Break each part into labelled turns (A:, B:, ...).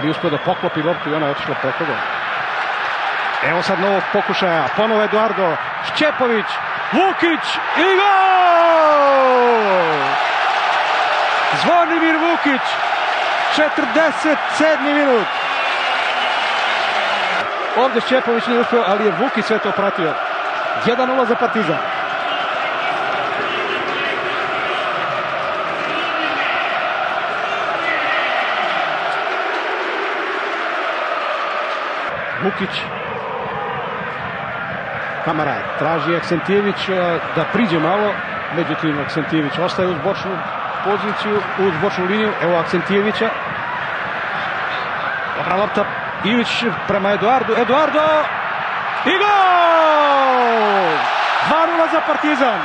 A: Nije uspio da poklopi loptu i ona je otišla preko gola. Evo sad novog pokušaja, ponovo Eduardo, Šćepović, Vukić i gol! Zvonimir Vukić, 47. minut. Ovdje Šćepović nije uspio, ali je Vukić sve to pratio. 1:0 za Partizan. Vukić, Kamara, traži Aksentijević da priđe malo, međutim Aksentijević ostaje uz bočnu poziciju, uz bočnu liniju. Evo Aksentijevića. Dobra lopta, Ivić prema Eduardu, Eduardo i gol! 2:0 za Partizan.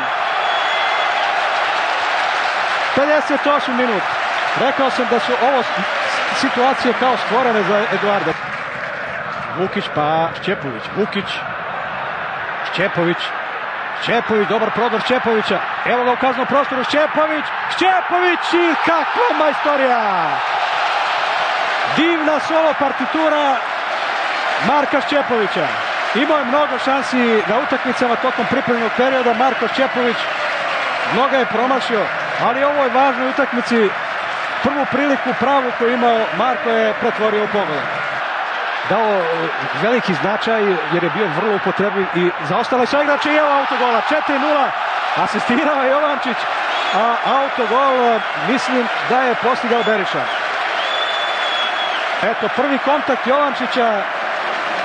A: 58. minut. Rekao sam da su ovo situacije kao stvorene za Eduarda. Vukić pa Šćepović, Vukić, Šćepović, dobar prodor Šćepovića, evo ga u kaznom prostoru, Šćepović i kakva majstorija! Divna solo partitura Marka Šćepovića. Imao je mnogo šansi na utakmicama tokom pripremnog perioda Marko Šćepović, mnogo je promašio, ali u ovoj važnoj utakmici prvu priliku pravu koju imao Marko je pretvorio u pogodak. Dao veliki značaj jer je bio vrlo upotrebljiv i za ostale saigrače i evo autogola, 4:0, asistirao je Jovančić, a autogol mislim da je postigao Beriša. Eto, prvi kontakt Jovančića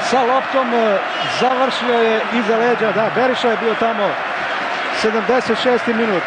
A: sa loptom završio je iza leđa, da, Beriša je bio tamo, 76. minut.